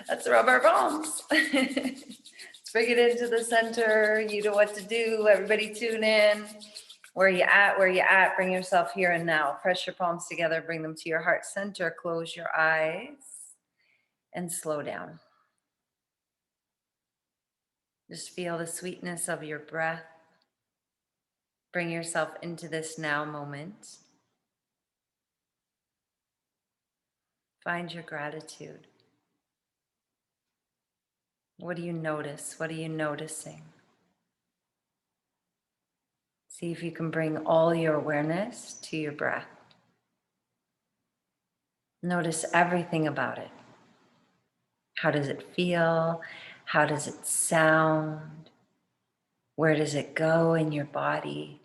Let's rub our palms. Let's bring it into the center. You know what to do. Everybody tune in. Where you at? Where you at? Bring yourself here and now. Press your palms together. Bring them to your heart center. Close your eyes and slow down. Just feel the sweetness of your breath. Bring yourself into this now moment. Find your gratitude. What do you notice? What are you noticing? See if you can bring all your awareness to your breath. Notice everything about it. How does it feel? How does it sound? Where does it go in your body?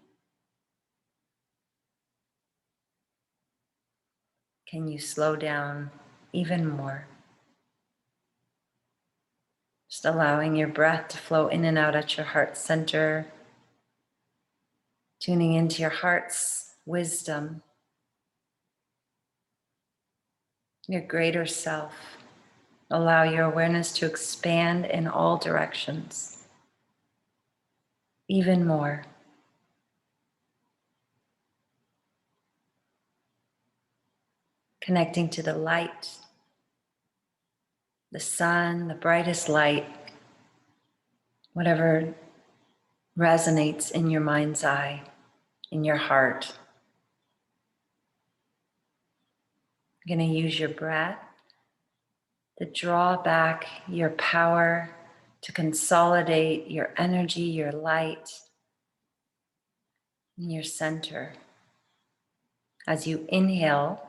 Can you slow down even more? Just allowing your breath to flow in and out at your heart center, tuning into your heart's wisdom, your greater self. Allow your awareness to expand in all directions, even more. Connecting to the light, the sun, the brightest light, whatever resonates in your mind's eye, in your heart. You're going to use your breath to draw back your power, to consolidate your energy, your light, in your center. As you inhale,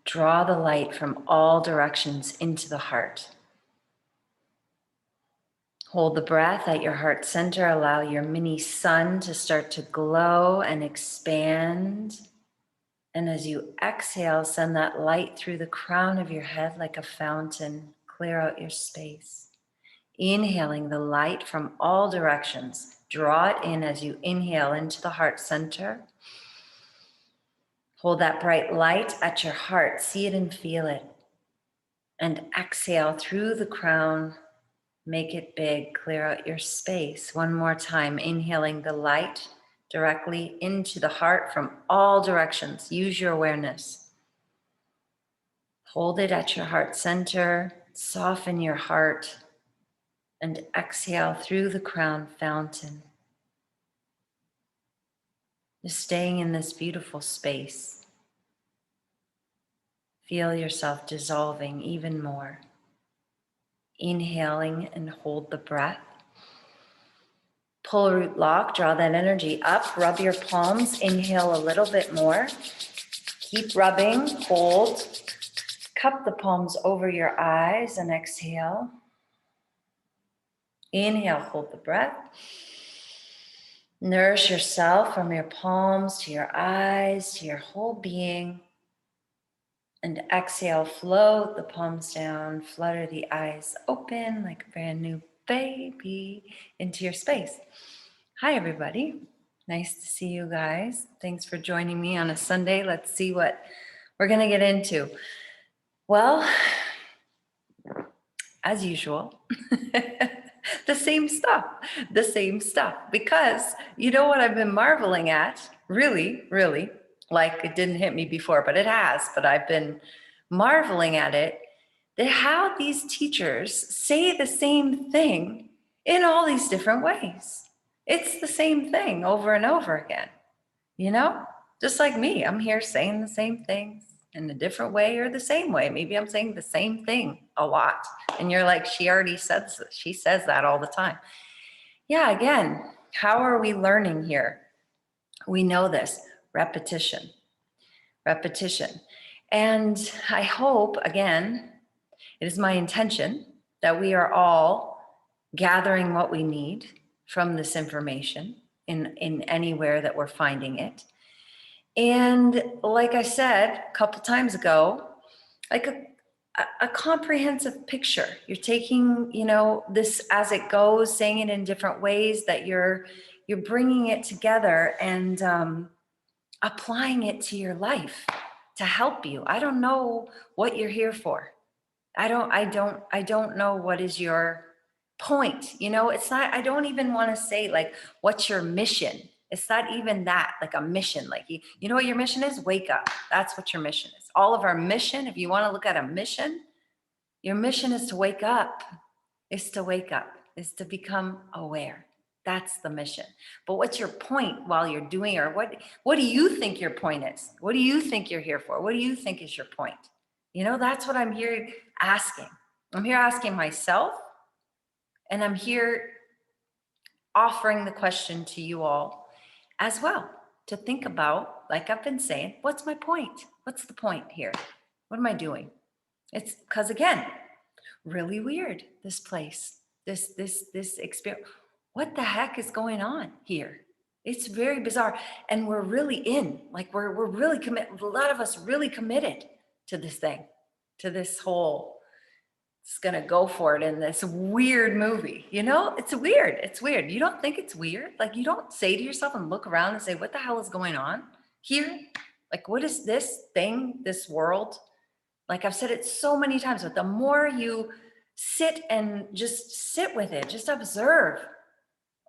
draw the light from all directions into the heart. Hold the breath at your heart center. Allow your mini sun to start to glow and expand. And as you exhale, send that light through the crown of your head like a fountain. Clear out your space. Inhaling the light from all directions. Draw it in as you inhale into the heart center. Hold that bright light at your heart. See it and feel it. And exhale through the crown. Make it big. Clear out your space. One more time. Inhaling the light directly into the heart from all directions. Use your awareness. Hold it at your heart center. Soften your heart. And exhale through the crown fountain. Just staying in this beautiful space. Feel yourself dissolving even more. Inhaling and hold the breath. Pull root lock, draw that energy up. Rub your palms. Inhale a little bit more. Keep rubbing, hold. Cup the palms over your eyes and exhale. Inhale, hold the breath. Nourish yourself from your palms to your eyes, to your whole being. And exhale, float the palms down, flutter the eyes open like a brand new baby into your space. Hi, everybody. Nice to see you guys. Thanks for joining me on a Sunday. Let's see what we're going to get into. Well, as usual, the same stuff, because you know what I've been marveling at, really, like it didn't hit me before, but it has, but I've been marveling at it, that how these teachers say the same thing in all these different ways. It's the same thing over and over again, you know, just like me, I'm here saying the same things in a different way or the same way. Maybe I'm saying the same thing a lot. And you're like, she already said, she says that all the time. Yeah, again, how are we learning here? We know this, repetition. And I hope, again, it is my intention that we are all gathering what we need from this information in anywhere that we're finding it. And like I said a couple times ago, like a comprehensive picture. You're taking, you know, this as it goes, saying it in different ways, that you're bringing it together and applying it to your life to help you. I don't know what you're here for. I don't know what is your point. It's not, I don't even want to say like, what's your mission? It's not even that, like a mission. Like, you know what your mission is? Wake up. That's what your mission is. All of our mission, if you want to look at a mission, your mission is to wake up, is to become aware. That's the mission. But what's your point while you're doing, or what do you think your point is? What do you think you're here for? What do you think is your point? That's what I'm here asking. I'm here asking myself, and I'm here offering the question to you all as well, to think about, like I've been saying, what's my point? What's the point here? What am I doing? It's because, again, really weird, this place, this experience. What the heck is going on here? It's very bizarre. And we're really we're really committed. A lot of us really committed to this thing, to this whole, it's gonna go for it in this weird movie. It's weird. It's weird. You don't think it's weird? Like, you don't say to yourself and look around and say, what the hell is going on here? Like, what is this thing, this world? Like, I've said it so many times, but the more you sit and just sit with it, just observe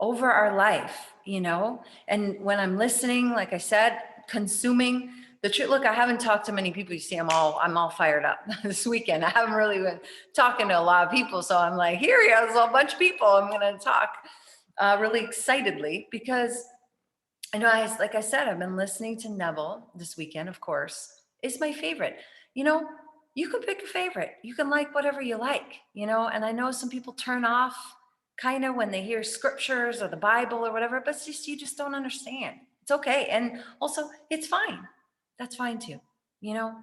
over our life, and when I'm listening, like I said, consuming the truth. Look, I haven't talked to many people. You see, I'm all fired up this weekend. I haven't really been talking to a lot of people. So I'm like, here he is, a bunch of people. I'm going to talk really excitedly, because like I said, I've been listening to Neville this weekend, of course. It's my favorite. You can pick a favorite. You can like whatever you like, and I know some people turn off kind of when they hear scriptures or the Bible or whatever, but it's just, you just don't understand. It's okay. And also, it's fine. That's fine too.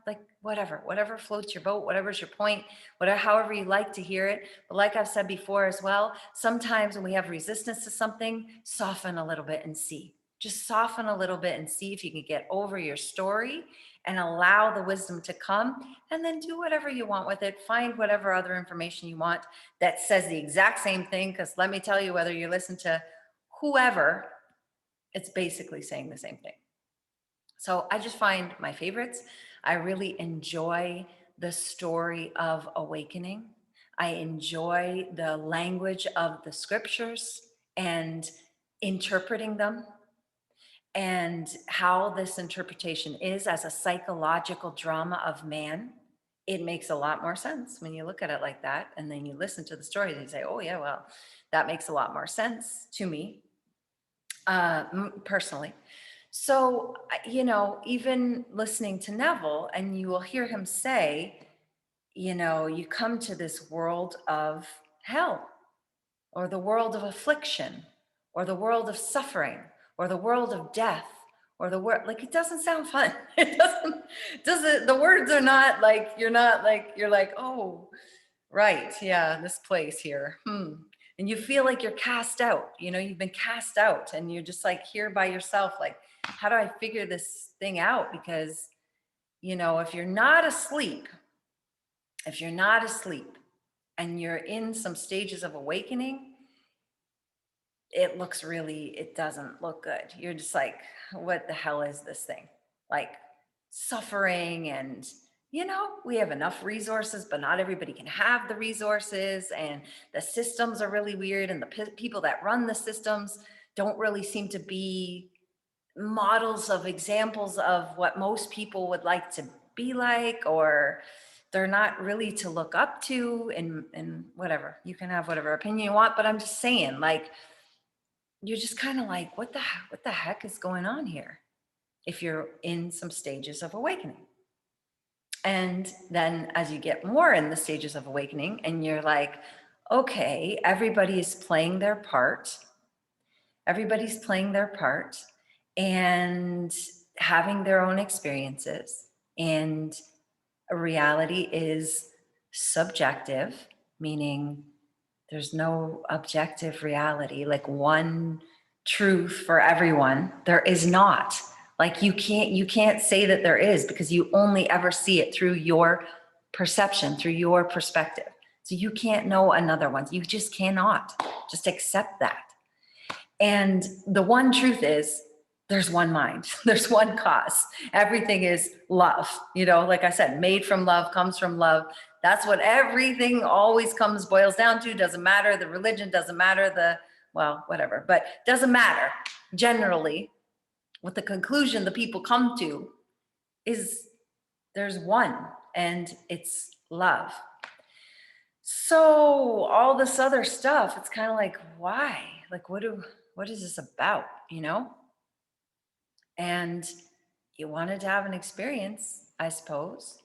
Like whatever floats your boat, whatever's your point, however you like to hear it. But like I've said before as well, sometimes when we have resistance to something, soften a little bit and see. Just soften a little bit and see if you can get over your story and allow the wisdom to come, and then do whatever you want with it. Find whatever other information you want that says the exact same thing, because let me tell you, whether you listen to whoever, it's basically saying the same thing. So I just find my favorites. I really enjoy the story of awakening. I enjoy the language of the scriptures and interpreting them, and how this interpretation is as a psychological drama of man. It makes a lot more sense when you look at it like that. And then you listen to the story and you say, oh yeah, well, that makes a lot more sense to me, personally. So, even listening to Neville, and you will hear him say, you come to this world of hell, or the world of affliction, or the world of suffering, or the world of death, or the word, like, it doesn't sound fun. It doesn't, the words are not like, you're like, oh, right, yeah, this place here. And you feel like you're cast out, you've been cast out, and you're just like here by yourself, like, how do I figure this thing out? Because, if you're not asleep, and you're in some stages of awakening, it doesn't look good. You're just like, what the hell is this thing? Like, suffering, and we have enough resources, but not everybody can have the resources, and the systems are really weird, and the people that run the systems don't really seem to be models of examples of what most people would like to be like, or they're not really to look up to, and whatever. You can have whatever opinion you want, but I'm just saying, like, you're just kind of like, what the heck is going on here, if you're in some stages of awakening. And then as you get more in the stages of awakening, and you're like, okay, everybody is playing their part. Everybody's playing their part and having their own experiences. And reality is subjective, meaning there's no objective reality, like one truth for everyone. There is not. Like, you can't say that there is, because you only ever see it through your perception, through your perspective. So you can't know another one. You just cannot. Just accept that. And the one truth is, there's one mind, there's one cause. Everything is love. Like I said, made from love, comes from love. That's what everything always boils down to. Doesn't matter. The religion doesn't matter. Whatever, but doesn't matter. Generally, what the conclusion the people come to is there's one, and it's love. So all this other stuff, it's kind of like, why? Like, what is this about? And you wanted to have an experience, I suppose.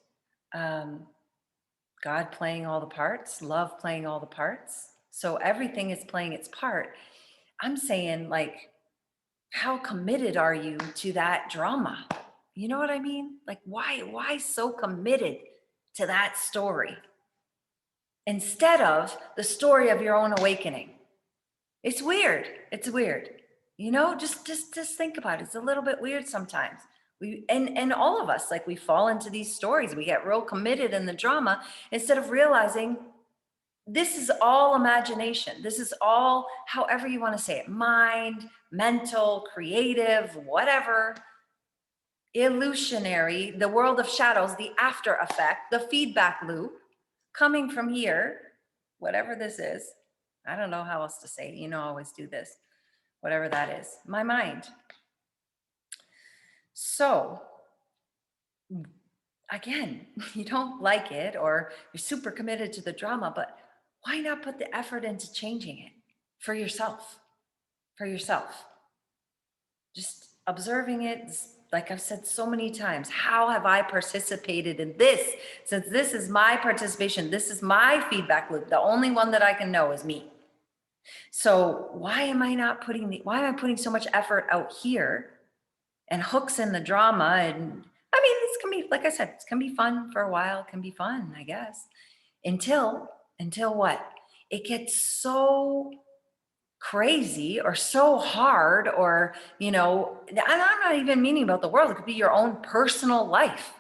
God playing all the parts, love playing all the parts. So everything is playing its part. I'm saying, like, how committed are you to that drama? You know what I mean? Like, why so committed to that story instead of the story of your own awakening? It's weird. It's weird. Just think about it. It's a little bit weird sometimes. And all of us, like, we fall into these stories. We get real committed in the drama instead of realizing this is all imagination. This is all, however you want to say it, mind, mental, creative, whatever, illusionary, the world of shadows, the after effect, the feedback loop coming from here, whatever this is. I don't know how else to say it. I always do this, whatever that is, my mind. So again, you don't like it or you're super committed to the drama, but why not put the effort into changing it for yourself? Just observing it, like I've said so many times, how have I participated in this? Since this is my participation, this is my feedback loop. The only one that I can know is me. So why am I putting so much effort out here and hooks in the drama? And I mean, this can be, like I said, it's gonna be fun for a while. It can be fun, I guess. Until what? It gets so crazy or so hard, or, and I'm not even meaning about the world. It could be your own personal life.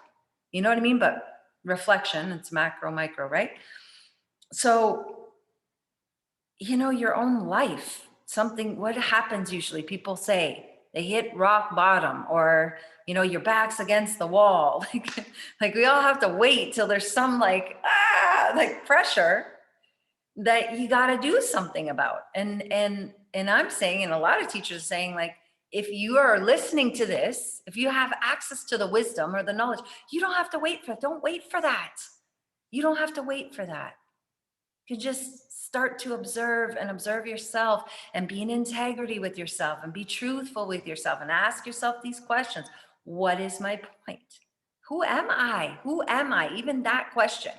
You know what I mean? But reflection, it's macro, micro, right? So, your own life, what happens usually? People say they hit rock bottom, or, your back's against the wall. Like we all have to wait till there's some like pressure that you got to do something about. And I'm saying, and a lot of teachers are saying, like, if you are listening to this, if you have access to the wisdom or the knowledge, you don't have to wait for it. Don't wait for that. You don't have to wait for that. You just start to observe yourself and be in integrity with yourself and be truthful with yourself and ask yourself these questions. What is my point? Who am I? Who am I? Even that question.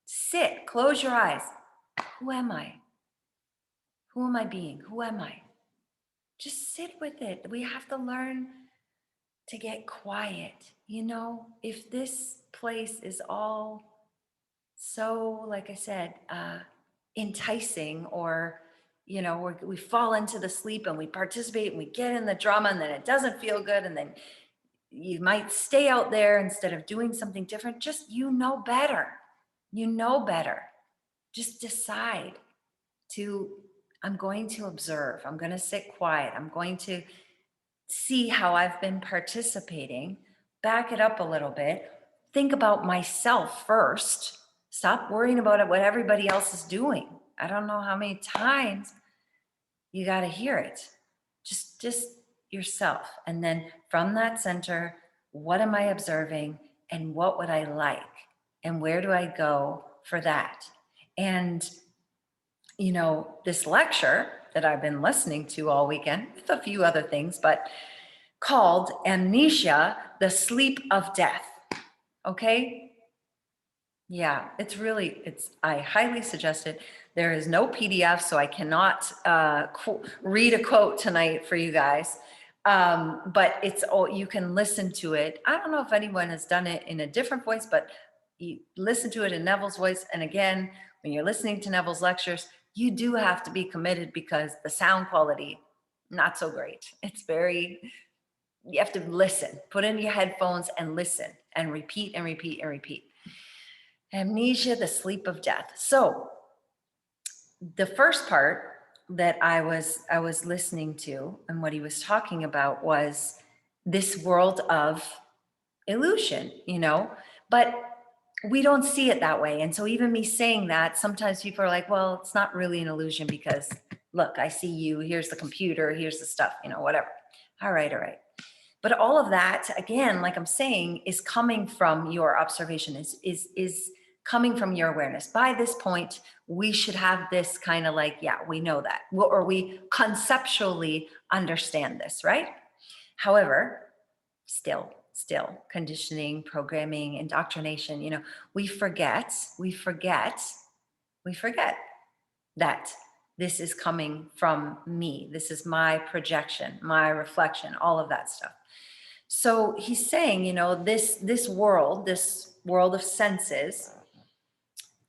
Sit, close your eyes. Who am I? Who am I being? Who am I? Just sit with it. We have to learn to get quiet. If this place is all so, like I said, enticing, or, we fall into the sleep and we participate and we get in the drama, and then it doesn't feel good, and then you might stay out there instead of doing something different. Just, better. Just decide I'm going to observe. I'm going to sit quiet. I'm going to see how I've been participating, back it up a little bit, think about myself first. Stop worrying about what everybody else is doing. I don't know how many times you got to hear it. Just yourself. And then from that center, what am I observing and what would I like? And where do I go for that? And, this lecture that I've been listening to all weekend with a few other things, but called Amnesia, the Sleep of Death. Okay? Yeah, I highly suggest it. There is no PDF, so I cannot read a quote tonight for you guys. But you can listen to it. I don't know if anyone has done it in a different voice, but you listen to it in Neville's voice. And again, when you're listening to Neville's lectures, you do have to be committed because the sound quality, not so great. You have to listen, put in your headphones and listen and repeat and repeat and repeat. Amnesia, the sleep of death. So the first part that I was listening to, and what he was talking about was this world of illusion, but we don't see it that way. And so even me saying that, sometimes people are like, well, it's not really an illusion because look, I see you, here's the computer, here's the stuff, whatever. All right. But all of that, again, like I'm saying, is coming from your observation, is coming from your awareness. By this point, we should have this kind of like, yeah, we know that, or we conceptually understand this, right? However, still conditioning, programming, indoctrination, we forget that this is coming from me. This is my projection, my reflection, all of that stuff. So he's saying, this world of senses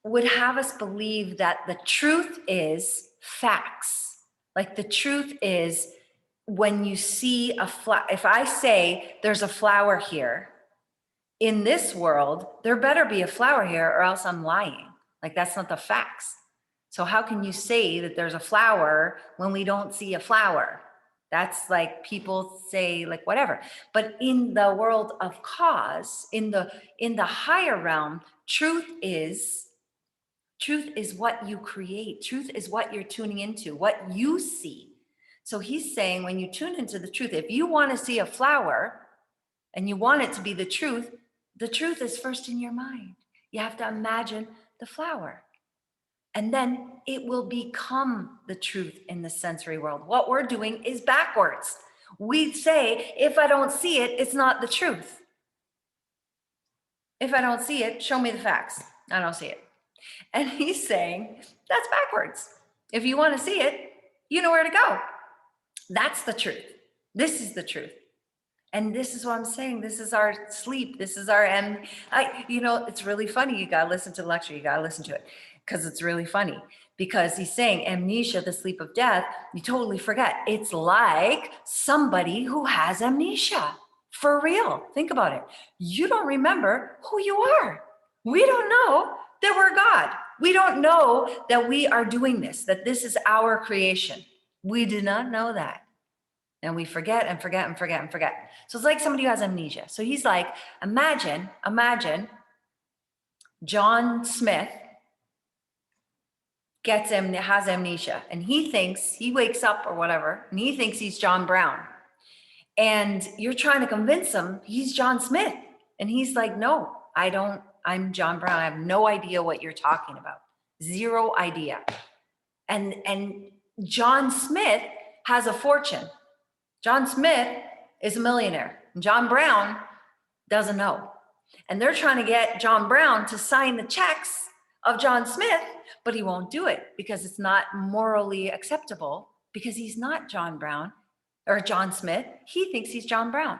would have us believe that the truth is facts. Like the truth is, when you see a flower, if I say there's a flower here, in this world, there better be a flower here or else I'm lying. Like that's not the facts. So how can you say that there's a flower when we don't see a flower? That's like people say like whatever. But in the world of cause, in the higher realm, truth is what you create. Truth is what you're tuning into, what you see. So he's saying when you tune into the truth, if you want to see a flower and you want it to be the truth is first in your mind. You have to imagine the flower. And then it will become the truth in the sensory world. What we're doing is backwards. We say, if I don't see it, it's not the truth. If I don't see it, show me the facts. I don't see it. And he's saying, that's backwards. If you want to see it, you know where to go. That's the truth. This is the truth. And this is what I'm saying. This is our sleep. This is our it's really funny. You got to listen to the lecture. You got to listen to it because it's really funny, because he's saying amnesia, the sleep of death, you totally forget. It's like somebody who has amnesia for real. Think about it. You don't remember who you are. We don't know that we're God. We don't know that we are doing this, that this is our creation. We do not know that. And we forget and forget and forget and forget. So it's like somebody who has amnesia. So he's like, imagine John Smith has amnesia, and he wakes up or whatever, and he thinks he's John Brown. And you're trying to convince him he's John Smith. And he's like, no, I'm John Brown. I have no idea what you're talking about. Zero idea. And John Smith has a fortune. John Smith is a millionaire. John Brown doesn't know. And they're trying to get John Brown to sign the checks of John Smith, but he won't do it because it's not morally acceptable, because he's not John Brown or John Smith. He thinks he's John Brown.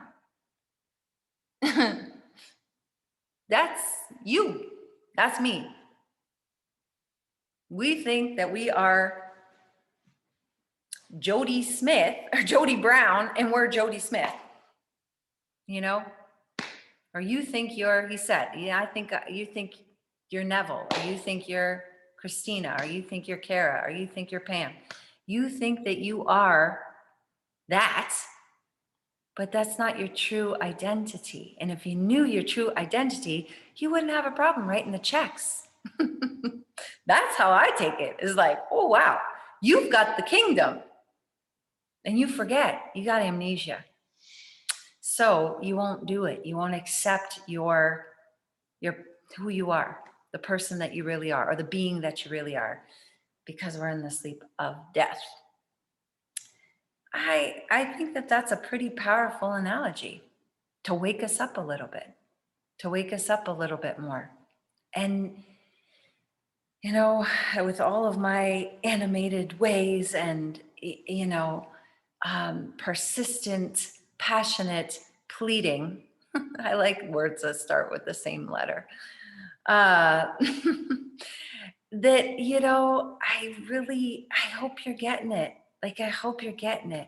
That's you. That's me. We think that we are Jody Smith or Jody Brown, and we're Jody Smith, or you think he said, yeah, I think you think you're Neville, or you think you're Christina, or you think you're Kara, or you think you're Pam. You think that you are that, but that's not your true identity. And if you knew your true identity, you wouldn't have a problem writing the checks. That's how I take it. It's like, oh, wow, you've got the kingdom. And you forget, you got amnesia. So you won't do it. You won't accept your who you are, the person that you really are, or the being that you really are, because we're in the sleep of death. I think that that's a pretty powerful analogy to wake us up a little bit, more. And, with all of my animated ways and, persistent, passionate pleading. I like words that start with the same letter. That, I hope you're getting it. Like, I hope you're getting it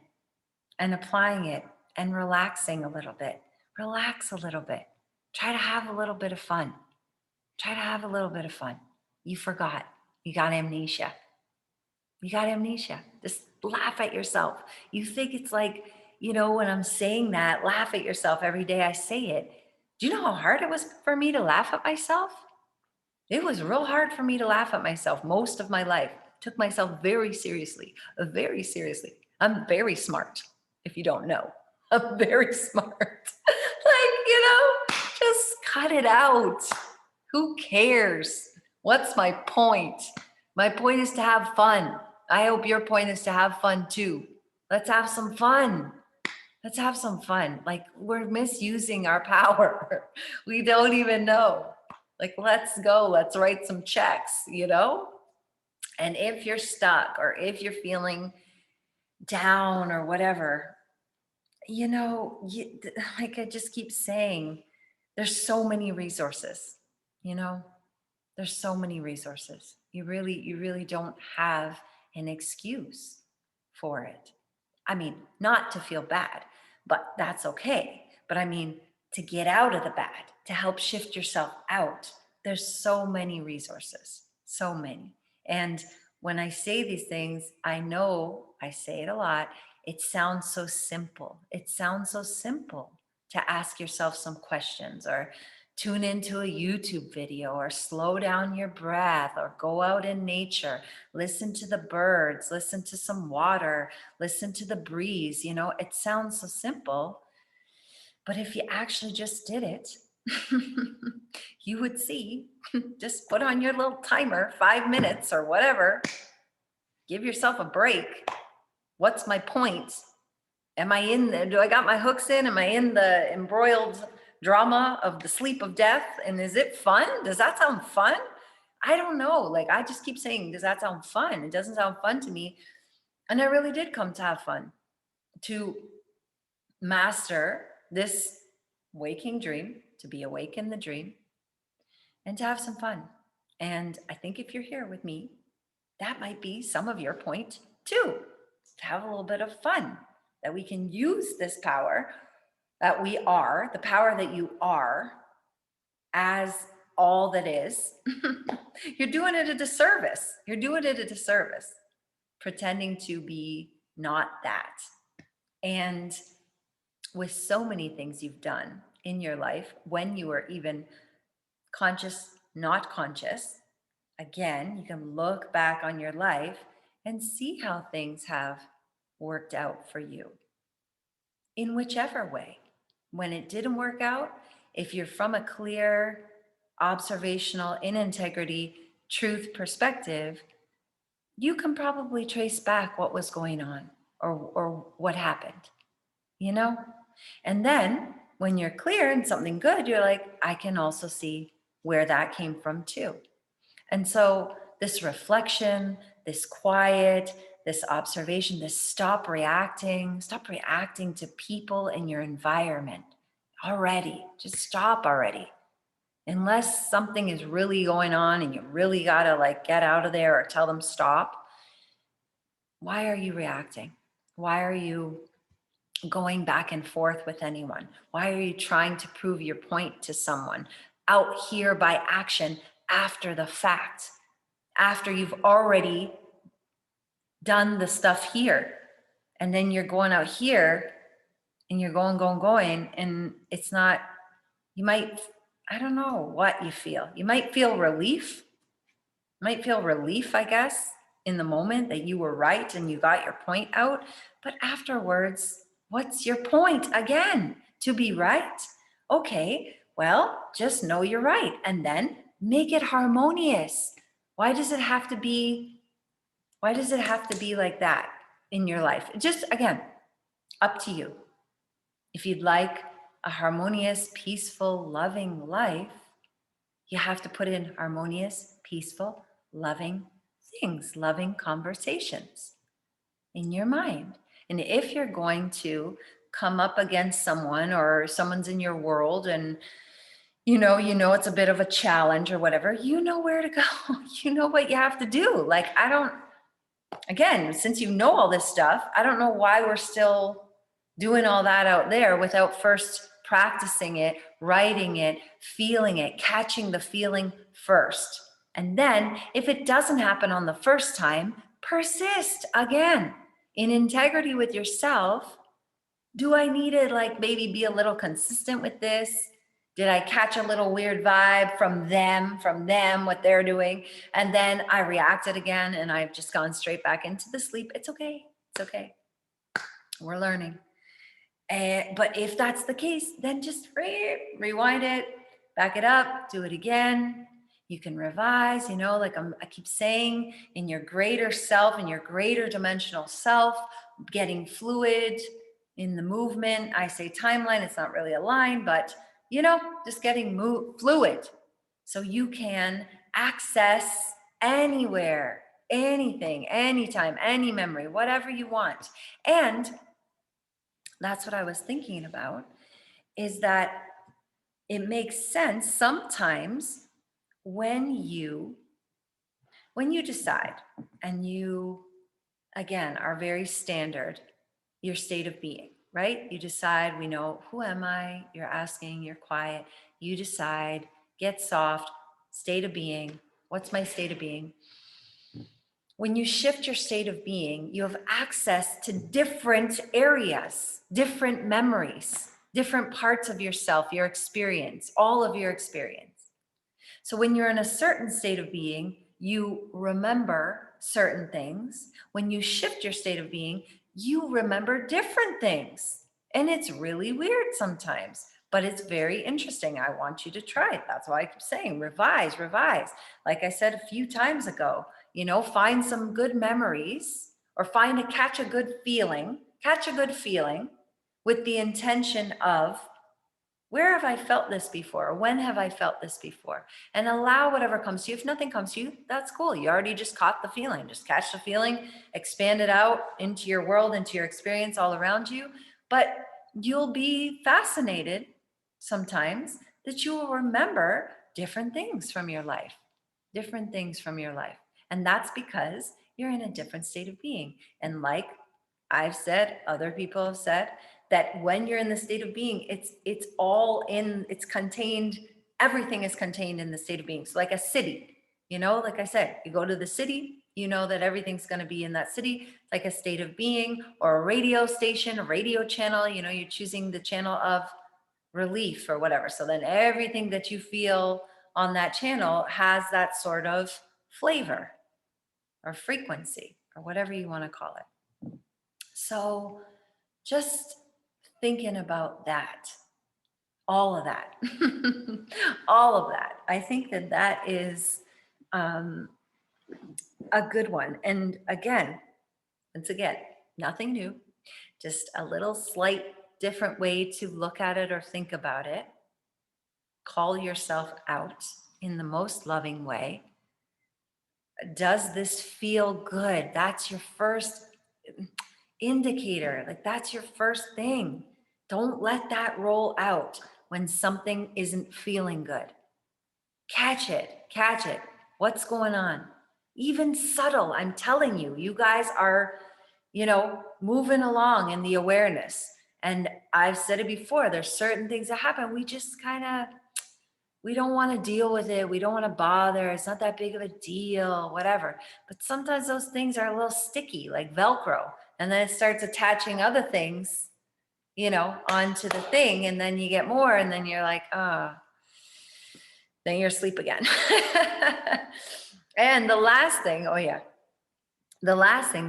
and applying it and relaxing a little bit. Relax a little bit. Try to have a little bit of fun. You forgot. You got amnesia. You got amnesia. Just laugh at yourself. You think it's like, when I'm saying that, laugh at yourself every day I say it. Do you know how hard it was for me to laugh at myself? It was real hard for me to laugh at myself most of my life. Took myself very seriously, very seriously. I'm very smart, if you don't know. I'm very smart. Just cut it out. Who cares? What's my point? My point is to have fun. I hope your point is to have fun too. Let's have some fun. Let's have some fun. Like, we're misusing our power. We don't even know. Like, let's go. Let's write some checks, And if you're stuck or if you're feeling down or whatever, like I just keep saying, there's so many resources, you know, there's so many resources. You really don't have an excuse for it. I mean, not to feel bad, but that's okay. But I mean, to get out of the bad, to help shift yourself out, there's so many resources, so many. And when I say these things, I know I say it a lot. It sounds so simple. It sounds so simple to ask yourself some questions or tune into a YouTube video or slow down your breath or go out in nature, listen to the birds, listen to some water, listen to the breeze. It sounds so simple, but if you actually just did it, you would see. Just put on your little timer, 5 minutes or whatever. Give yourself a break. What's my point? Am I in there? Do I got my hooks in? Am I in the embroiled drama of the sleep of death? And is it fun? Does that sound fun? I don't know. Like, I just keep saying, does that sound fun? It doesn't sound fun to me. And I really did come to have fun, to master this waking dream, to be awake in the dream, and to have some fun. And I think if you're here with me, that might be some of your point too, to have a little bit of fun, that we can use this power that we are, the power that you are, as all that is. You're doing it a disservice. You're doing it a disservice, pretending to be not that. And with so many things you've done in your life, when you were even conscious, not conscious, again, you can look back on your life and see how things have worked out for you in whichever way. When it didn't work out, if you're from a clear, observational, in integrity, truth perspective, you can probably trace back what was going on or what happened, And then when you're clear and something good, you're like, I can also see where that came from too. And so this reflection, this quiet, this observation, this stop reacting to people in your environment already. Just stop already. Unless something is really going on and you really gotta get out of there or tell them stop. Why are you reacting? Why are you going back and forth with anyone? Why are you trying to prove your point to someone out here by action after the fact? After you've already done the stuff here, and then you're going out here and you're going, and it's not, I don't know what you feel. You might feel relief. I guess, in the moment that you were right and you got your point out. But afterwards, what's your point again? To be right? Okay, well, just know you're right and then make it harmonious. Why does it have to be like that in your life? Just, again, up to you. If you'd like a harmonious, peaceful, loving life, you have to put in harmonious, peaceful, loving things, loving conversations in your mind. And if you're going to come up against someone or someone's in your world and you know it's a bit of a challenge or whatever, you know where to go. You know what you have to do. Again, since you know all this stuff, I don't know why we're still doing all that out there without first practicing it, writing it, feeling it, catching the feeling first. And then if it doesn't happen on the first time, persist again in integrity with yourself. Do I need to like maybe be a little consistent with this? Did I catch a little weird vibe from them, what they're doing? And then I reacted again and I've just gone straight back into the sleep. It's okay. It's okay. We're learning. But if that's the case, then just rewind it, back it up, do it again. You can revise, like I keep saying, in your greater self, in your greater dimensional self, getting fluid in the movement. I say timeline, it's not really a line, but just getting fluid so you can access anywhere, anything, anytime, any memory, whatever you want. And that's what I was thinking about, is that it makes sense sometimes when you decide and you, again, are very standard, your state of being, right? You decide, we know, who am I? You're asking, you're quiet. You decide, get soft, state of being. What's my state of being? When you shift your state of being, you have access to different areas, different memories, different parts of yourself, your experience, all of your experience. So when you're in a certain state of being, you remember certain things. When you shift your state of being, you remember different things. And it's really weird sometimes, but it's very interesting. I want you to try it. That's why I keep saying revise. Like I said a few times ago, find some good memories or catch a good feeling with the intention of, where have I felt this before? When have I felt this before? And allow whatever comes to you. If nothing comes to you, that's cool. You already just caught the feeling. Just catch the feeling, expand it out into your world, into your experience all around you. But you'll be fascinated sometimes that you will remember different things from your life. And that's because you're in a different state of being. And like I've said, other people have said, that when you're in the state of being, it's contained, everything is contained in the state of being. So like a city, like I said, you go to the city, that everything's going to be in that city, like a state of being, or a radio station, a radio channel, you're choosing the channel of relief or whatever. So then everything that you feel on that channel has that sort of flavor or frequency or whatever you want to call it. So just thinking about that, all of that, all of that. I think that is a good one. And once again, nothing new, just a little slight different way to look at it or think about it. Call yourself out in the most loving way. Does this feel good? That's your first indicator. Like that's your first thing. Don't let that roll out when something isn't feeling good. Catch it. What's going on? Even subtle, I'm telling you, you guys are, moving along in the awareness. And I've said it before, there's certain things that happen. We just we don't want to deal with it. We don't want to bother. It's not that big of a deal, whatever. But sometimes those things are a little sticky, like Velcro. And then it starts attaching other things, onto the thing. And then you get more. And then you're like, then you're asleep again. And the last thing, while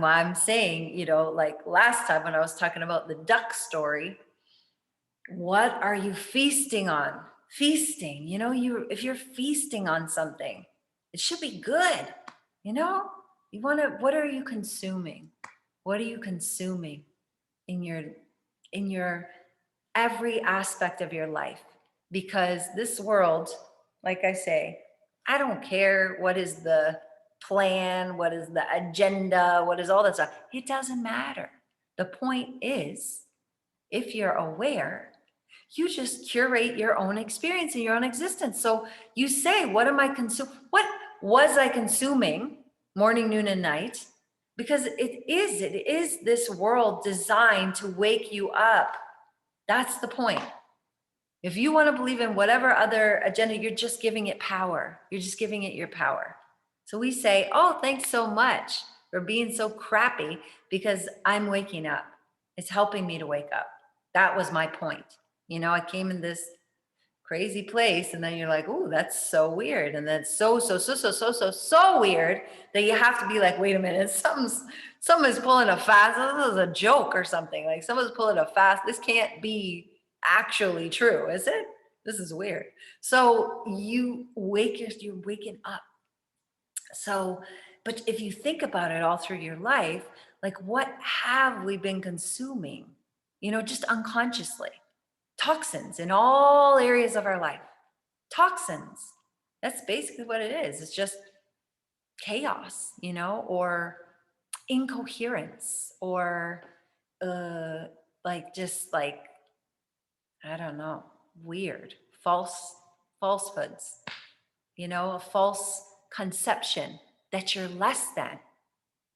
I'm saying, like last time when I was talking about the duck story, what are you feasting on? Feasting, if you're feasting on something, it should be good. What are you consuming? What are you consuming in your every aspect of your life? Because this world, like I say, I don't care what is the plan, what is the agenda, what is all that stuff. It doesn't matter. The point is, if you're aware, you just curate your own experience and your own existence. So you say, what am I consuming? What was I consuming morning, noon, and night? Because it is this world designed to wake you up. That's the point. If you want to believe in whatever other agenda, you're just giving it power. You're just giving it your power. So we say, oh, thanks so much or being so crappy because I'm waking up. It's helping me to wake up. That was my point. I came in this crazy place, and then you're like, "Ooh, that's so weird," and then so weird that you have to be like, "Wait a minute, someone's pulling a fast. This is a joke or something. Like someone's pulling a fast. This can't be actually true, is it? This is weird." So you're waking up. So, but if you think about it all through your life, like what have we been consuming? Just unconsciously. Toxins in all areas of our life. Toxins. That's basically what it is. It's just chaos, or incoherence, or uh just like, I don't know, weird, falsehoods, a false conception that you're less than.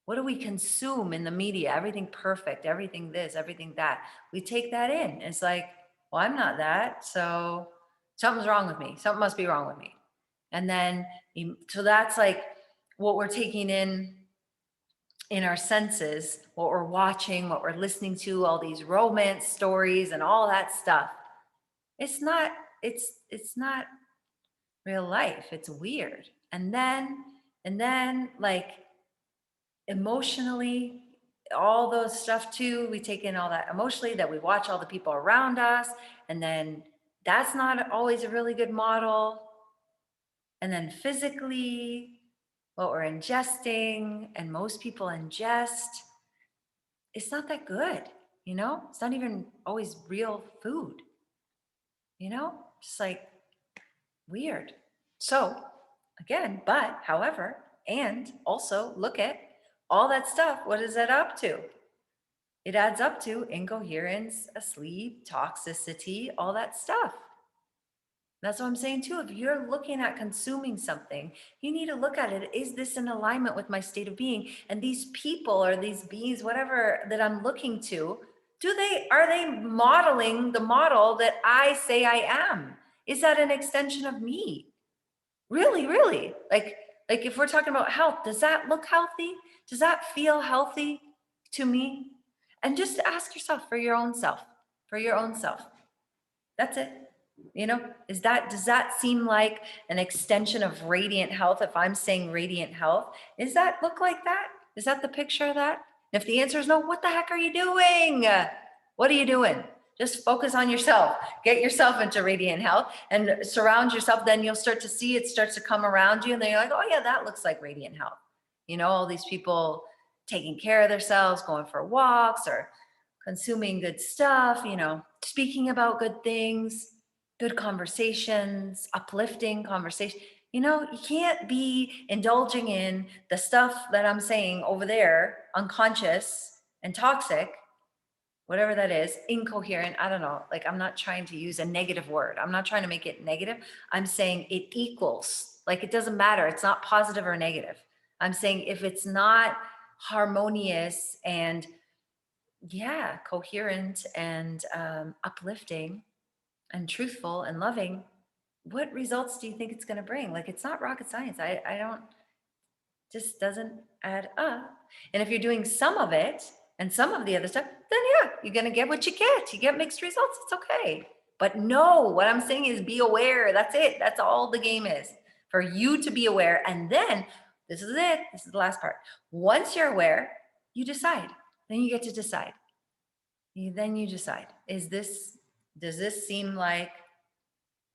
What do we consume in the media? Everything perfect, everything this, everything that. We take that in. It's like, well, I'm not that, so something's wrong with me. Something must be wrong with me. And then, so that's like what we're taking in our senses, what we're watching, what we're listening to, all these romance stories and all that stuff. It's not, it's not real life. It's weird. And then like emotionally, all those stuff too, we take in all that emotionally, that we watch all the people around us, and then that's not always a really good model. And then physically, what we're ingesting, and most people ingest, it's not that good. It's not even always real food. Just like weird. So again, but however, and also look at all that stuff. What is it up to? It adds up to incoherence, asleep, toxicity, all that stuff. That's what I'm saying too. If you're looking at consuming something, you need to look at it. Is this in alignment with my state of being? And these people or these beings, whatever that I'm looking to, are they modeling the model that I say I am? Is that an extension of me? Really, really? Like if we're talking about health, does that look healthy? Does that feel healthy to me? And just ask yourself for your own self, for your own self. That's it. Does that seem like an extension of radiant health? If I'm saying radiant health, does that look like that? Is that the picture of that? If the answer is no, what the heck are you doing? What are you doing? Just focus on yourself. Get yourself into radiant health and surround yourself. Then you'll start to see it starts to come around you. And then you're like, oh yeah, that looks like radiant health. All these people taking care of themselves, going for walks or consuming good stuff, speaking about good things, good conversations, uplifting conversation. You can't be indulging in the stuff that I'm saying over there, unconscious and toxic, whatever that is, incoherent. I don't know. Like, I'm not trying to use a negative word. I'm not trying to make it negative. I'm saying it equals, like, it doesn't matter. It's not positive or negative. I'm saying if it's not harmonious and coherent and uplifting and truthful and loving, what results do you think it's going to bring? Like, it's not rocket science. I don't, just doesn't add up. And if you're doing some of it and some of the other stuff, then you're going to get what you get. You get mixed results. It's okay. But no, what I'm saying is be aware. That's it. That's all the game is, for you to be aware. And then this is it. This is the last part. Once you're aware, you decide. Then you get to decide. Then you decide, does this seem like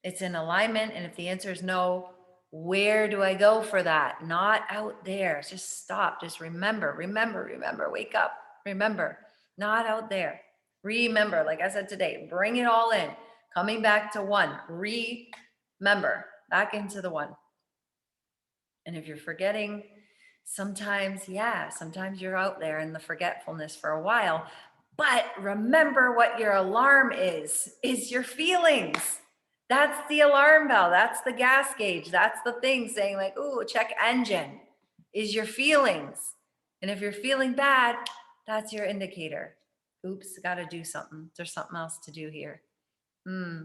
it's in alignment? And if the answer is no, where do I go for that? Not out there. Just stop. Just remember, wake up, remember, not out there. Remember, like I said today, bring it all in, coming back to one. Remember, back into the one. And if you're forgetting, sometimes you're out there in the forgetfulness for a while. But remember what your alarm is your feelings. That's the alarm bell. That's the gas gauge. That's the thing saying like, ooh, check engine, is your feelings. And if you're feeling bad, that's your indicator. Oops, got to do something. There's something else to do here.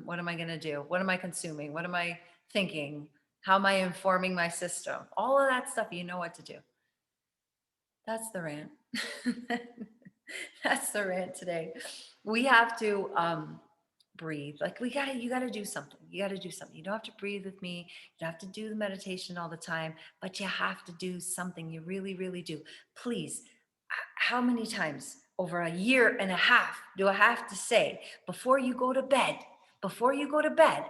What am I going to do? What am I consuming? What am I thinking? How am I informing my system? All of that stuff, you know what to do. That's the rant. That's the rant today. We have to breathe. Like you gotta do something. You gotta do something. You don't have to breathe with me. You don't have to do the meditation all the time, but you have to do something. You really, really do. Please, how many times over a year and a half do I have to say before you go to bed, before you go to bed,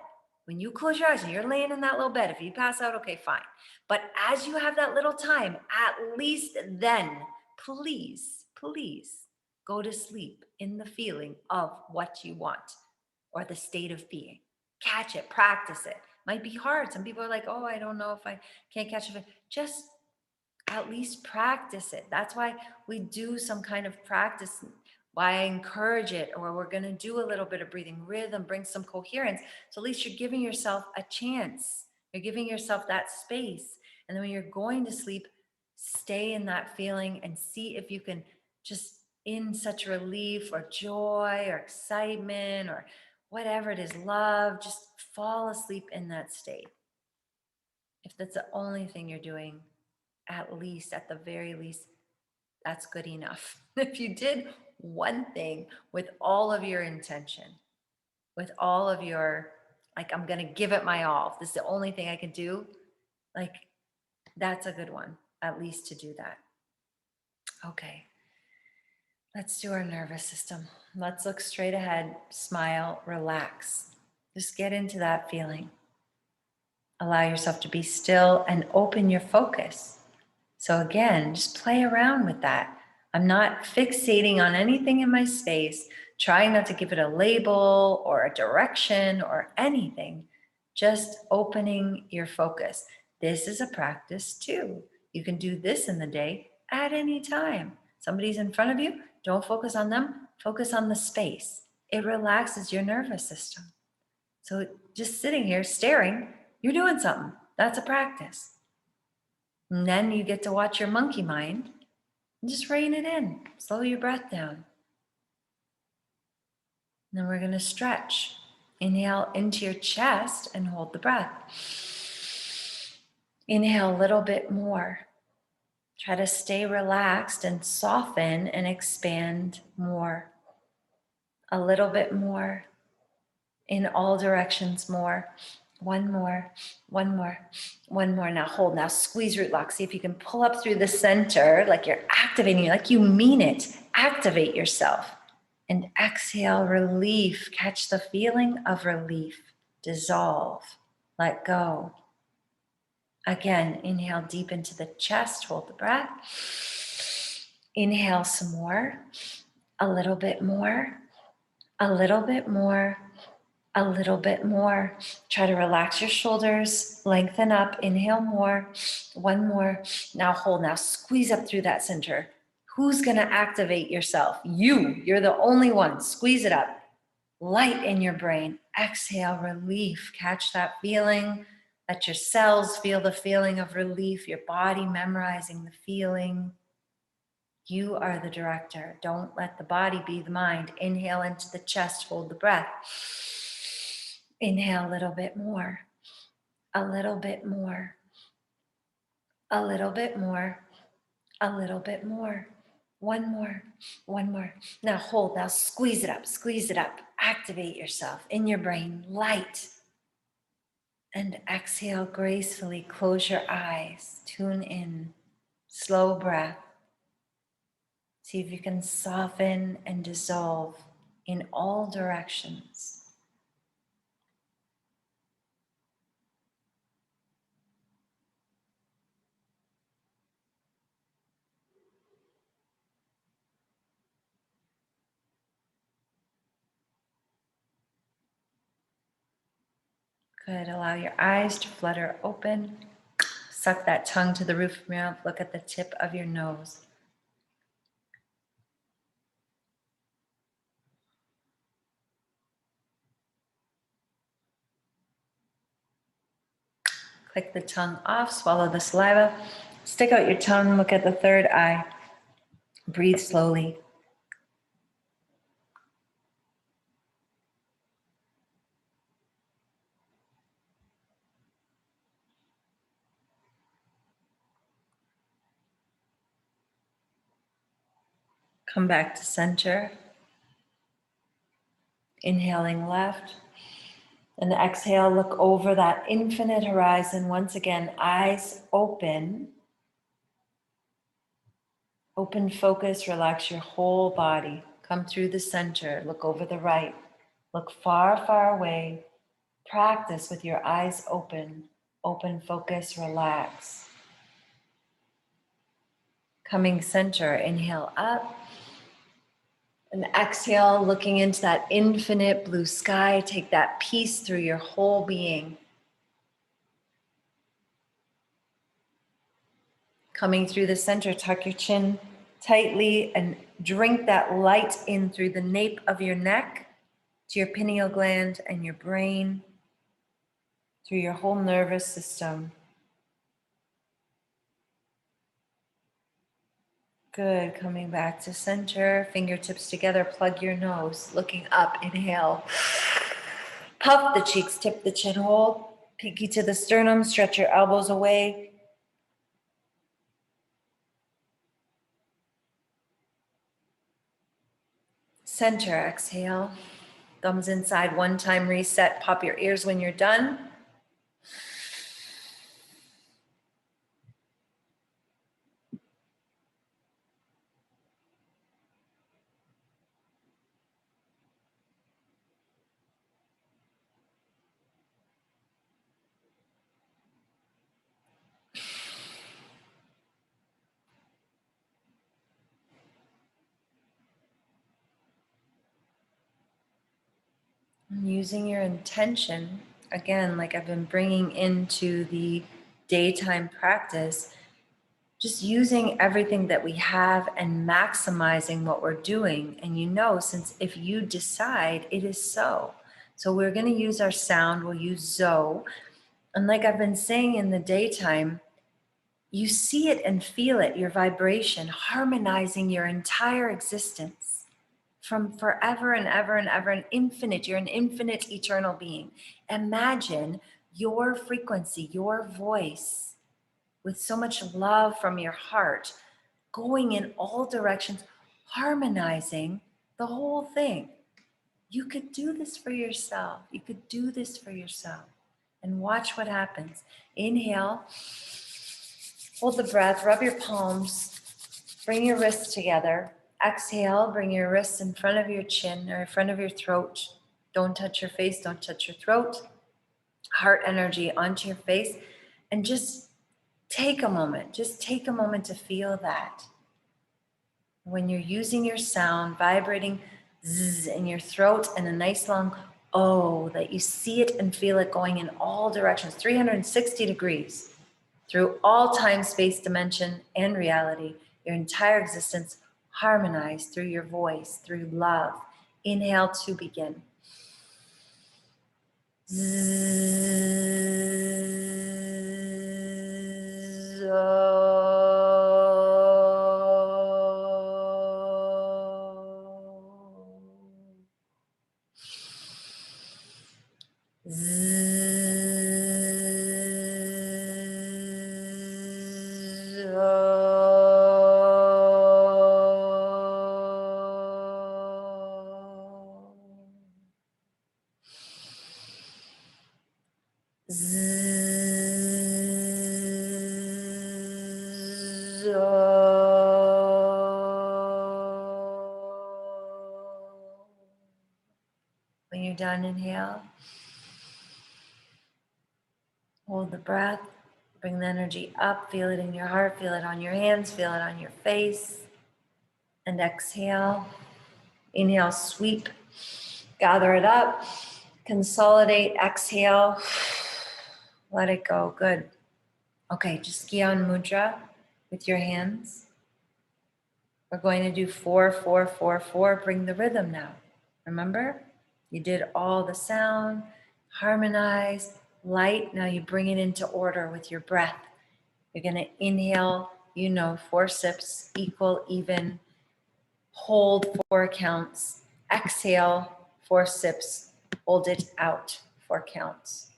when you close your eyes and you're laying in that little bed, if you pass out, okay, fine. But as you have that little time, at least then, please, please go to sleep in the feeling of what you want or the state of being. Catch it, practice it. Might be hard. Some people are like, oh, I don't know if I can't catch it. Just at least practice it. That's why we do some kind of practice, why I encourage it, or we're going to do a little bit of breathing rhythm, bring some coherence. So at least you're giving yourself a chance. You're giving yourself that space. And then when you're going to sleep, stay in that feeling and see if you can just in such relief or joy or excitement or whatever it is, love, just fall asleep in that state. If that's the only thing you're doing, at least, at the very least, that's good enough. If you did one thing with all of your intention, with all of your, like, I'm going to give it my all, this is the only thing I can do, like, that's a good one, at least to do that. Okay, let's do our nervous system. Let's look straight ahead, smile, relax. Just get into that feeling. Allow yourself to be still and open your focus. So again, just play around with that. I'm not fixating on anything in my space, trying not to give it a label or a direction or anything, just opening your focus. This is a practice too. You can do this in the day at any time. Somebody's in front of you, don't focus on them, focus on the space. It relaxes your nervous system. So just sitting here staring, you're doing something. That's a practice. And then you get to watch your monkey mind and just rein it in. Slow your breath down. And then we're going to stretch. Inhale into your chest and hold the breath. Inhale a little bit more. Try to stay relaxed and soften and expand more. A little bit more. In all directions more. One more, one more, one more. Now hold, now squeeze root lock. See if you can pull up through the center, like you're activating, like you mean it. Activate yourself. And exhale, relief. Catch the feeling of relief. Dissolve, let go. Again, inhale deep into the chest, hold the breath. Inhale some more, a little bit more, a little bit more, a little bit more. Try to relax your shoulders, lengthen up, inhale more, one more. Now hold, now squeeze up through that center. Who's gonna activate yourself? You're the only one. Squeeze it up. Light in your brain. Exhale, relief. Catch that feeling. Let your cells feel the feeling of relief, your body memorizing the feeling. You are the director. Don't let the body be the mind. Inhale into the chest, hold the breath. Inhale a little bit more, a little bit more, a little bit more, a little bit more. One more, one more. Now hold, now squeeze it up. Activate yourself in your brain, light. And exhale gracefully, close your eyes, tune in, slow breath. See if you can soften and dissolve in all directions. Good, allow your eyes to flutter open. Suck that tongue to the roof of your mouth. Look at the tip of your nose. Click the tongue off, swallow the saliva. Stick out your tongue, look at the third eye. Breathe slowly. Come back to center. Inhaling left. And exhale, look over that infinite horizon. Once again, eyes open. Open focus, relax your whole body. Come through the center, look over the right. Look far, far away. Practice with your eyes open. Open focus, relax. Coming center, inhale up. And exhale, looking into that infinite blue sky. Take that peace through your whole being. Coming through the center, tuck your chin tightly and drink that light in through the nape of your neck to your pineal gland and your brain, through your whole nervous system. Good, coming back to center, fingertips together, plug your nose, looking up, inhale. Puff the cheeks, tip the chin, hold, pinky to the sternum, stretch your elbows away. Center, exhale. Thumbs inside, one time reset, pop your ears when you're done. And using your intention, again, like I've been bringing into the daytime practice, just using everything that we have and maximizing what we're doing. And since if you decide, it is so. So we're going to use our sound, we'll use Zoe. And like I've been saying in the daytime, you see it and feel it, your vibration, harmonizing your entire existence from forever and ever and ever and infinite. You're an infinite, eternal being. Imagine your frequency, your voice, with so much love from your heart, going in all directions, harmonizing the whole thing. You could do this for yourself. You could do this for yourself. And watch what happens. Inhale, hold the breath, rub your palms, bring your wrists together. Exhale, bring your wrists in front of your chin or in front of your throat. Don't touch your face, don't touch your throat. Heart energy onto your face, and just take a moment to feel that. When you're using your sound, vibrating zzz in your throat and a nice long oh, that you see it and feel it going in all directions, 360 degrees, through all time, space, dimension, and reality, your entire existence harmonized through your voice, through love. Inhale to begin. When you're done, inhale. Hold the breath. Bring the energy up. Feel it in your heart. Feel it on your hands. Feel it on your face. And exhale. Inhale, sweep. Gather it up. Consolidate. Exhale. Let it go. Good. Okay, just Gyan Mudra with your hands. We're going to do 4, 4, 4, 4. Bring the rhythm now. Remember? You did all the sound, harmonized, light. Now you bring it into order with your breath. You're going to inhale, 4 sips, equal, even. Hold 4 counts. Exhale, 4 sips. Hold it out 4 counts.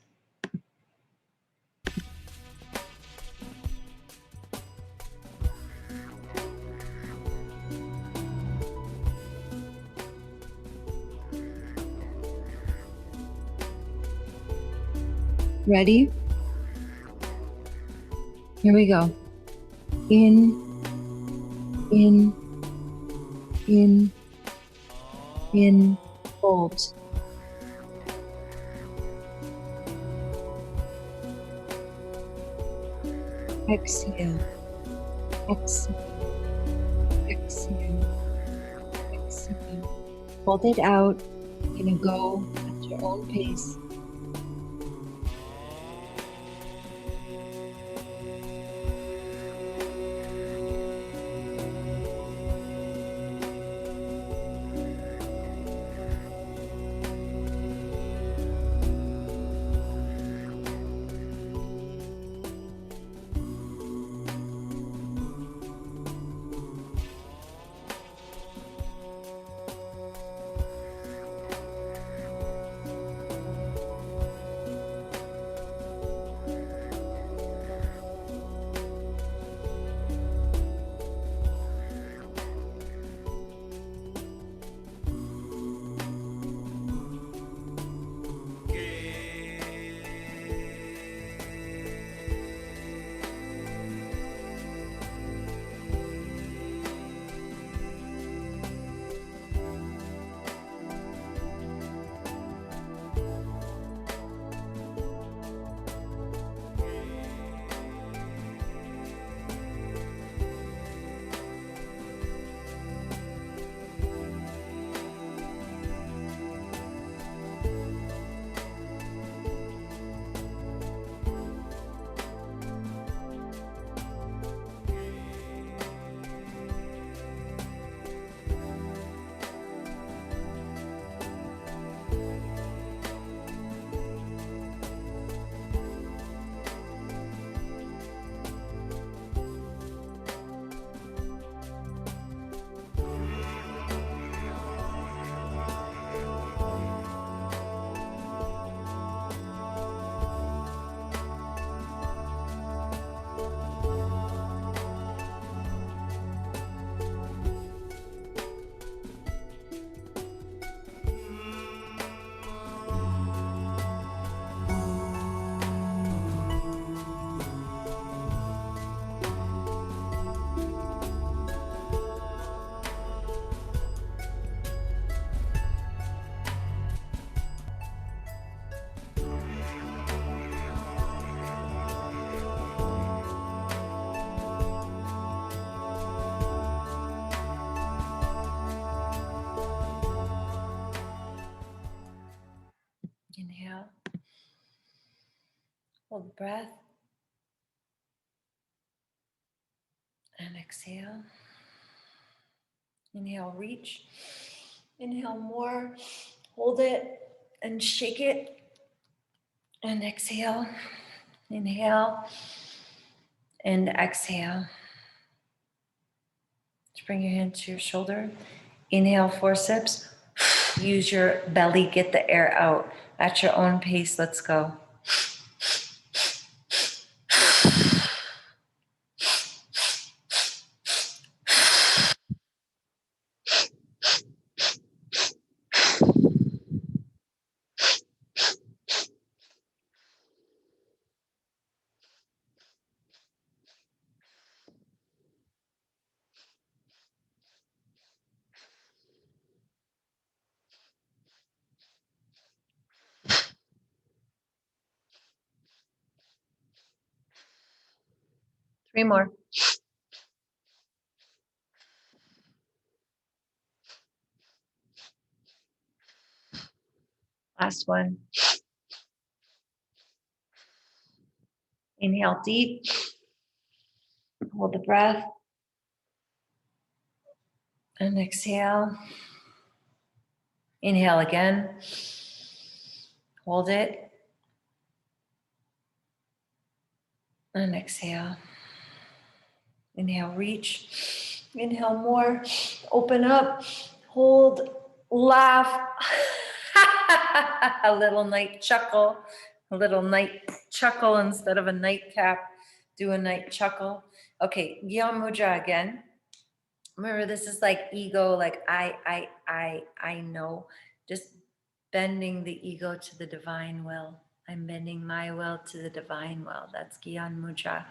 Ready? Here we go. In, in, hold. Exhale, exhale, exhale, exhale. Hold it out. You're gonna go at your own pace. Inhale. Hold the breath. And exhale. Inhale, reach. Inhale more. Hold it and shake it. And exhale. Inhale. And exhale. Just bring your hand to your shoulder. Inhale, forceps. Use your belly, get the air out. At your own pace, let's go. Three more. Last one. Inhale deep. Hold the breath. And exhale. Inhale again. Hold it. And exhale. Inhale, reach. Inhale more. Open up. Hold. Laugh. A little night chuckle. A little night chuckle instead of a nightcap. Do a night chuckle. Okay, Gyan Mudra again. Remember, this is like ego, like I know. Just bending the ego to the divine will. I'm bending my will to the divine will. That's Gyan Mudra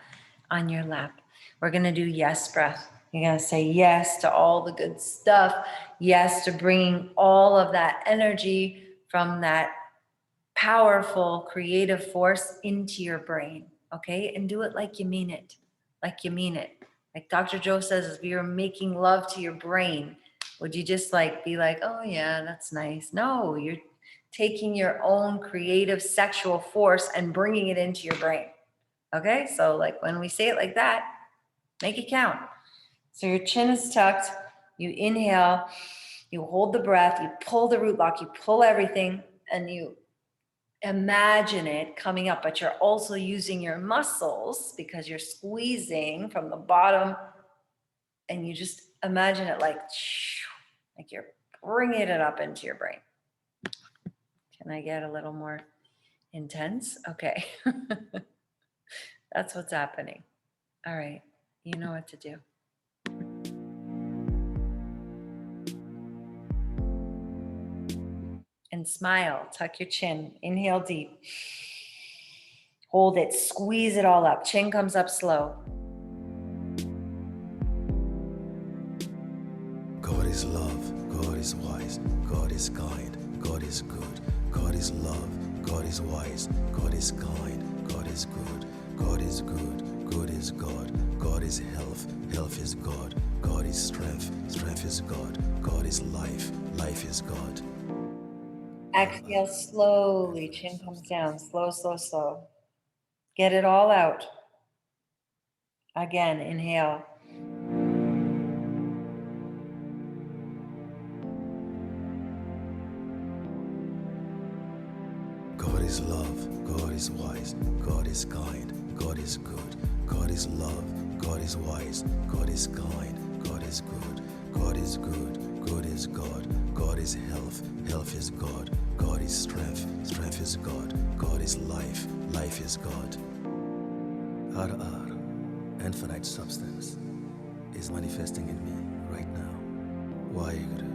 on your lap. We're going to do yes breath. You're going to say yes to all the good stuff. Yes to bringing all of that energy from that powerful creative force into your brain. Okay. And do it like you mean it. Like you mean it. Like Dr. Joe says, if you're making love to your brain, would you just like be like, oh yeah, that's nice? No, you're taking your own creative sexual force and bringing it into your brain. Okay. So like when we say it like that, make it count. So your chin is tucked, you inhale, you hold the breath, you pull the root lock, you pull everything, and you imagine it coming up, but you're also using your muscles because you're squeezing from the bottom, and you just imagine it like you're bringing it up into your brain. Can I get a little more intense? Okay. That's what's happening. All right. You know what to do. And smile, tuck your chin, inhale deep. Hold it, squeeze it all up. Chin comes up slow. God is love, God is wise, God is kind, God is good, God is love, God is wise, God is kind, God is good, God is good, good is God, God is health, health is God, God is strength, strength is God, God is life, life is God. Exhale slowly, chin comes down, slow, slow, slow. Get it all out. Again, inhale. God is love, God is wise, God is kind, God is good, God is love, God is wise, God is kind, God is good, God is good, good is God, God is health, health is God, God is strength, strength is God, God is life, life is God. Ar, infinite substance, is manifesting in me right now. Waheguru.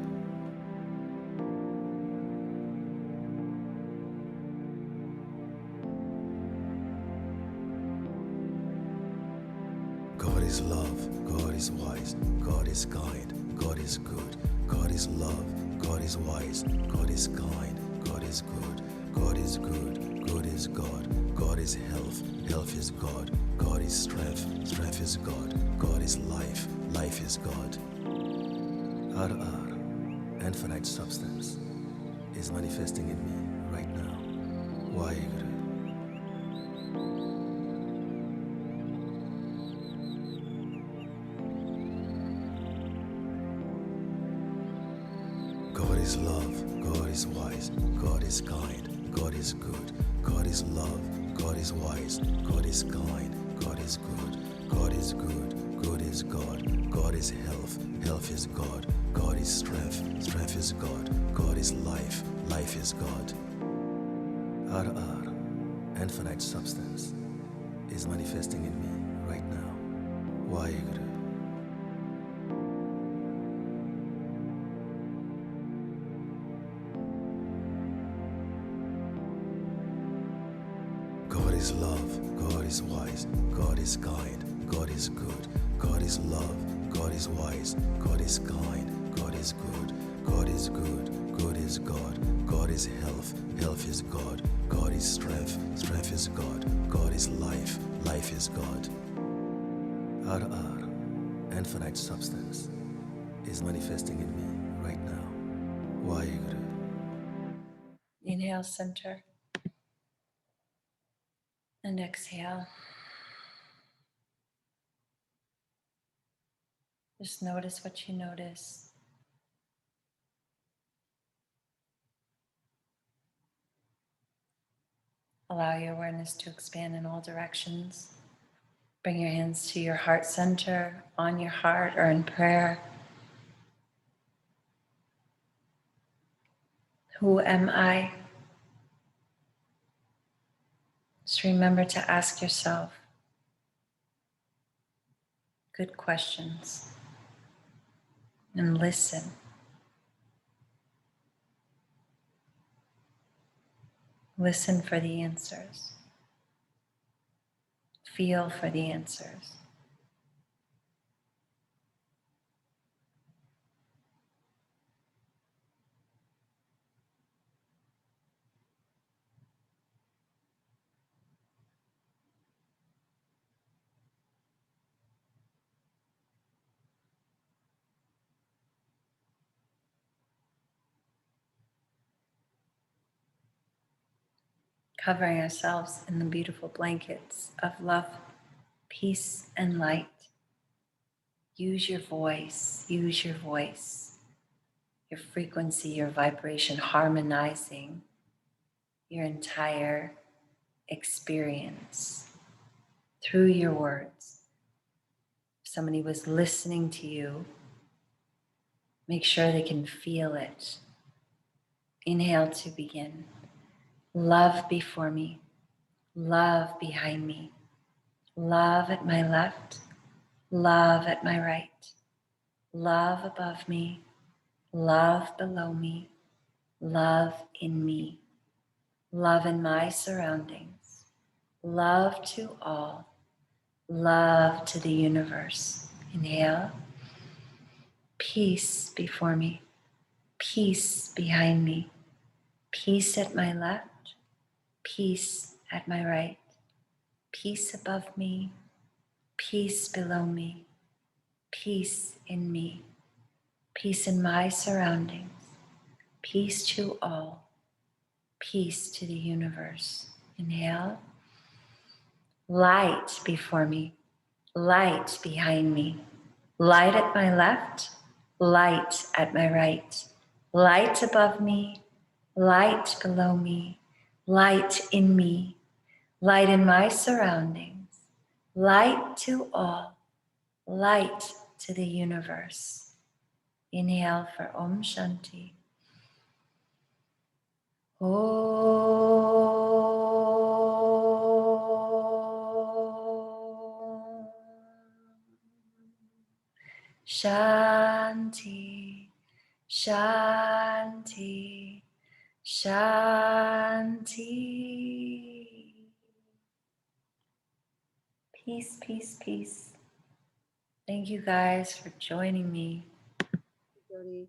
God is love, God is wise, God is kind, God is good, God is love, God is wise, God is kind, God is good, God is good, good is God, God is health, health is God, God is strength, strength is God, God is life, life is God. Ar, infinite substance, is manifesting in me right now. Waheguru. God is love, God is wise, God is kind, God is good, God is love, God is wise, God is kind, God is good, God is good, good is God, God is health, health is God, God is strength, strength is God, God is life, life is God. Ar, infinite substance, is manifesting in me right now. Waheguru. God is love, God is wise, God is kind, God is good, God is love, God is wise, God is kind, God is good, God is good, good is God, God is health, health is God, God is strength, strength is God, God is life, life is God. Ar, infinite substance, is manifesting in me right now. Waheguru. Inhale, center. And exhale. Just notice what you notice. Allow your awareness to expand in all directions. Bring your hands to your heart center, on your heart, or in prayer. Who am I? Just remember to ask yourself good questions and listen. Listen for the answers. Feel for the answers. Covering ourselves in the beautiful blankets of love, peace, and light. Use your voice, your frequency, your vibration, harmonizing your entire experience through your words. If somebody was listening to you, make sure they can feel it. Inhale to begin. Love before me, love behind me, love at my left, love at my right, love above me, love below me, love in me, love in my surroundings, love to all, love to the universe. Inhale. Peace before me, peace behind me, peace at my left, peace at my right, peace above me, peace below me, peace in me, peace in my surroundings, peace to all, peace to the universe. Inhale. Light before me, light behind me, light at my left, light at my right, light above me, light below me, light in me, light in my surroundings, light to all, light to the universe. Inhale for Om Shanti. Om Shanti, Shanti, Shanti. Peace, peace, peace. Thank you guys for joining me. Jody.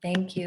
Thank you.